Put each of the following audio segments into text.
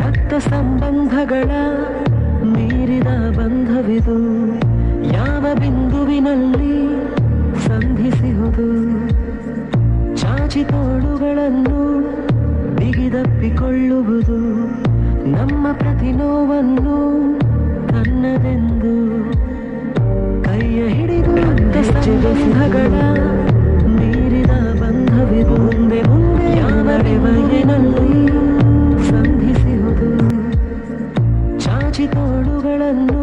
ರಕ್ತ ಸಂಬಂಧಗಳ ಮೀರಿದ ಬಂಧವಿದು, ಯಾವ ಬಿಂದುವಿನಲ್ಲಿ ಸಂಧಿಸಿಹುದು. ಚಾಚಿ ತೋಳುಗಳನ್ನು ಬಿಗಿದಪ್ಪಿಕೊಳ್ಳುವುದು, ನಮ್ಮ ಪ್ರತಿ ನೋವನ್ನು ತನ್ನದೆಂದು. ಕೈಯ ಹಿಡಿದು ಹೆಜ್ಜೆ ಬಂಧಗಳ ಮೀರಿದ ಬಂಧವಿದು, ಮುಂದೆ ಮುಂದೆ ಯಾವ ಬಗೆಯಲ್ಲಿ ಸಂಧಿಸಿಹುದು. ಚಾಚಿ ತೋಳುಗಳನ್ನು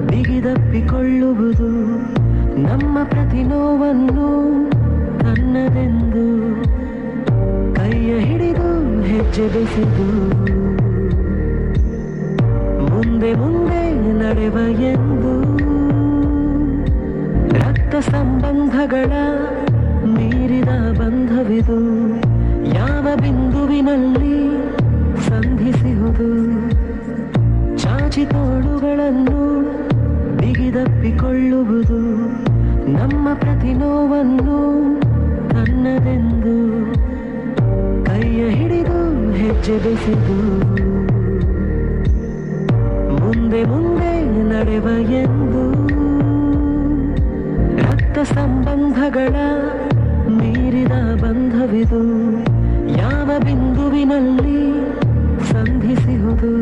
ಬಿಗಿದಪ್ಪಿಕೊಳ್ಳುವುದು, ನಮ್ಮ ಪ್ರತಿ ನೋವನ್ನು ತನ್ನದೆಂದು. ಕೈಯ ಹಿಡಿದು ಹೆಜ್ಜೆ ಬೆಸೆದು ಮುಂದೆ ಮುಂದೆ ನಡೆವ ಎಂದು. ರಕ್ತ ಸಂಬಂಧಗಳ ಮೀರಿದ ಬಂಧವಿದು, ಯಾವ ಬಿಂದುವಿನಲ್ಲಿ ಸಂಧಿಸಿಹುದು. ಚಾಚಿ ತೋಳುಗಳನ್ನು ಬಿಗಿದಪ್ಪಿಕೊಳ್ಳುವುದು, ನಮ್ಮ ಪ್ರತಿ ನೋವನ್ನು ತನ್ನದೆಂದು. ಕೈಯ ಹಿಡಿದು ಹೆಜ್ಜೆ ಬೆಸೆದು ಮುಂದೆ ಮುಂದೆ ನಡೆವ ಎಂದು. ರಕ್ತ ಸಂಬಂಧಗಳ ಮೀರಿದ ಬಂಧವಿದು, ಯಾವ ಬಿಂದುವಿನಲ್ಲಿ ಸಂಧಿಸಿಹುದು.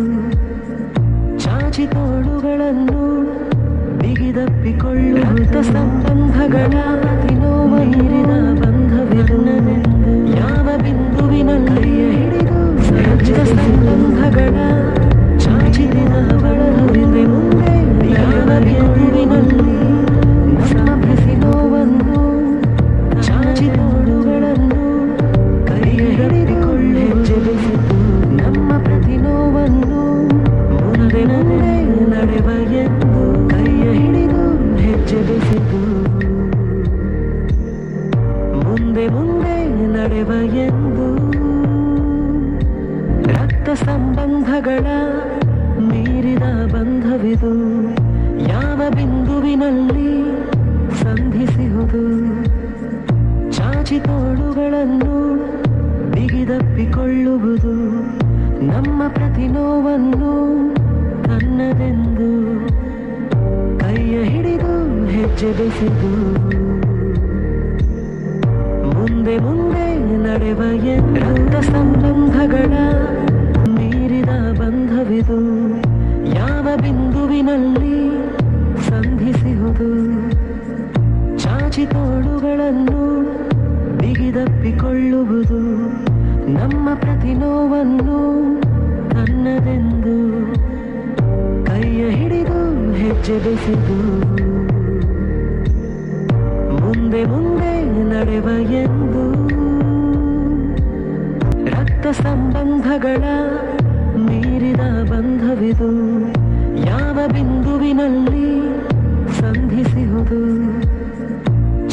ಚಾಚಿ ತೋಳುಗಳನ್ನು ಬಿಗಿದಪ್ಪಿಕೊಳ್ಳುವುದು, ಸಂಬಂಧಗಳ ಪ್ರತಿ ನೋವ ಮೀರಿದ ಬಂಧವಿರುವುದೆಂದು. ಯಾವ ಬಿಂದುವಿನಲ್ಲಿ ಹಿಡಿದು ರಕ್ತ ಸಂಬಂಧಗಳ ಚಾಚಿ ತೋಳುಗಳ ಹಿಂದೆ ಮುಂದೆ ಯಾವ ಬಿಂದುವಿನಲ್ಲಿ ನಮ್ಮ ಪ್ರತಿ ನೋವನ್ನು ಚಾಚಿ ತೋಳುಗಳನ್ನು ಕೈಯ ಹಿಡಿದುಕೊಳ್ಳಿ ಹೆಜ್ಜೆ ಬೆಸೆದು, ನಮ್ಮ ಪ್ರತಿ ನೋವನ್ನು ಮುಂದೆ ಮುಂದೆ ನಡೆವ ಎಂದು. ಕೈಯ ಹಿಡಿದು ಹೆಜ್ಜೆ ಬೆಸೆದು ಮುಂದೆ ಮುಂದೆ ನಡೆವ ಎಂದು. ರಕ್ತ ಸಂಬಂಧಗಳ ಮೀರಿದ ಬಂಧವಿದು, ಯಾವ ಬಿಂದುವಿನಲ್ಲಿ ಸಂಧಿಸಿಹುದು. ಚಾಚಿ ತೋಳುಗಳನ್ನು ಬಿಗಿದಪ್ಪಿಕೊಳ್ಳುವುದು, ನಮ್ಮ ಪ್ರತಿ ನೋವನ್ನು ತನ್ನದೆಂದು. ಕೈಯ ಹಿಡಿದು ಹೆಜ್ಜೆ ಬೆಸೆದು ಮುಂದೆ ಮುಂದೆ ನಡೆವ ಎಂದು. ರಕ್ತ ಸಂಬಂಧಗಳ ಮೀರಿದ ಬಂಧವಿದು, ಯಾವ ಬಿಂದುವಿನಲ್ಲಿ ಸಂಧಿಸಿಹುದು. ಚಾಚಿ ತೋಳುಗಳನ್ನು ಬಿಗಿದಪ್ಪಿಕೊಳ್ಳುವುದು, ನಮ್ಮ ಪ್ರತಿ ನೋವನ್ನು ತನ್ನದೆಂದು. ಕೈಯ ಹಿಡಿದು ಹೆಜ್ಜೆ ಬೆಸೆದು ಮುಂದೆ ಮುಂದೆ ನಡೆವ ಎಂದು. ರಕ್ತ ಸಂಬಂಧಗಳ ಮೀರಿದ ಬಂಧವಿದು, ಯಾವ ಬಿಂದುವಿನಲ್ಲಿ ಸಂಧಿಸಿಹುದು.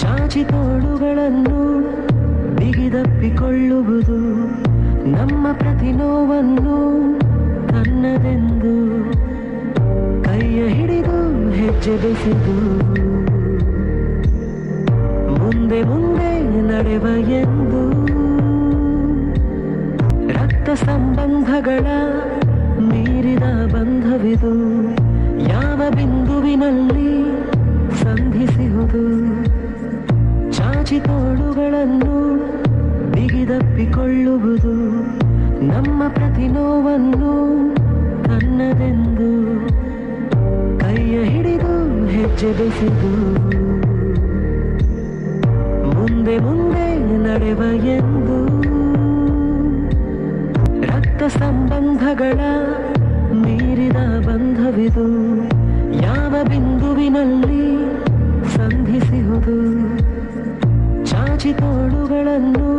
ಚಾಚಿ ತೋಳುಗಳನ್ನು ಬಿಗಿದಪ್ಪಿಕೊಳ್ಳುವುದು, ನಮ್ಮ ಪ್ರತಿ ನೋವನ್ನು ತನ್ನದೆಂದು. ಕೈಯ ಹಿಡಿದು ಹೆಜ್ಜೆ ಬೆಸೆದು ಮುಂದೆ ಮುಂದೆ ನಡೆವ ಎಂದು. ರಕ್ತ ಸಂಬಂಧಗಳ ಮೀರಿದ ಬಂಧವಿದು, ಯಾವ ಬಿಂದುವಿನಲ್ಲಿ ಸಂಧಿಸಿಹುದು. ಚಾಚಿ ತೋಳುಗಳನ್ನು ಬಿಗಿದಪ್ಪಿಕೊಳ್ಳುವುದು, ನಮ್ಮ ಪ್ರತಿ ನೋವನ್ನು ತನ್ನದೆಂದು. ಕೈಯ ಹಿಡಿದು ಹೆಜ್ಜೆ ಬೆಸೆದು ಮುಂದೆ ಮುಂದೆ ನಡೆವ ಎಂದು. ರಕ್ತ ಸಂಬಂಧಗಳ ಮೀರಿದ ಬಂಧವಿದು, ಯಾವ ಬಿಂದುವಿನಲ್ಲಿ ಸಂಧಿಸಿಹುದು. ಚಾಚಿ ತೋಳುಗಳನ್ನು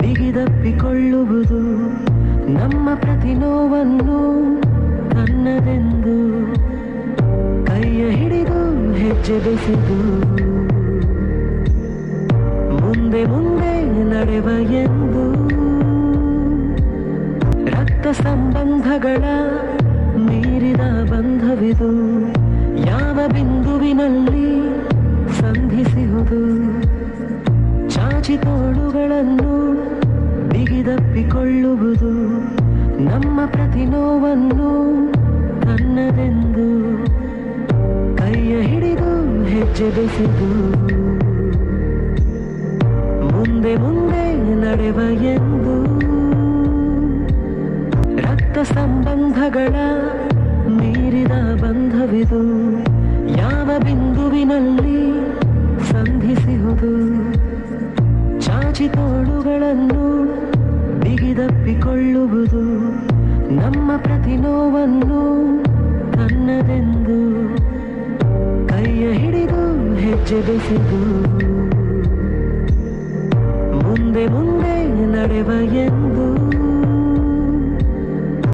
ಬಿಗಿದಪ್ಪಿಕೊಳ್ಳುವುದು, ನಮ್ಮ ಪ್ರತಿ ನೋವನ್ನು ತನ್ನದೆಂದು. ಕೈಯ ಹಿಡಿದು ಹೆಜ್ಜೆ ಬೆಸೆದು ಮುಂದೆ ಮುಂದೆ ನಡೆವ ಎಂದು. ರಕ್ತ ಸಂಬಂಧಗಳ ಮೀರಿದ ಬಂಧವಿದು, ಯಾವ ಬಿಂದುವಿನಲ್ಲಿ ಸಂಧಿಸಿಹುದು. ಚಾಚಿ ತೋಳುಗಳನ್ನು ಬಿಗಿದಪ್ಪಿಕೊಳ್ಳುವುದು, ನಮ್ಮ ಪ್ರತಿ ನೋವನ್ನು ತನ್ನದೆಂದು ಕೈಯ ಹಿಡಿದು ಹೆಜ್ಜೆ ಬೆಸೆದು ಮುಂದೆ ಮುಂದೆ ನಡೆವ ಎಂದು ರಕ್ತ ಸಂಬಂಧಗಳ ಮೀರಿದ ಬಂಧವಿದು ಯಾವ ಬಿಂದುವಿನಲ್ಲಿ ಸಂಧಿಸಿಹುದು ಚಾಚಿ ತೋಳುಗಳನ್ನು ಬಿಗಿದಪ್ಪಿಕೊಳ್ಳುವುದು ನಮ್ಮ ಪ್ರತಿ ನೋವನ್ನು ತನ್ನದೆಂದು ಕೈಯ ಹಿಡಿದು ಹೆಜ್ಜೆ ಬೆಸೆದು ಮುಂದೆ ಮುಂದೆ ನಡೆವ ಎಂದು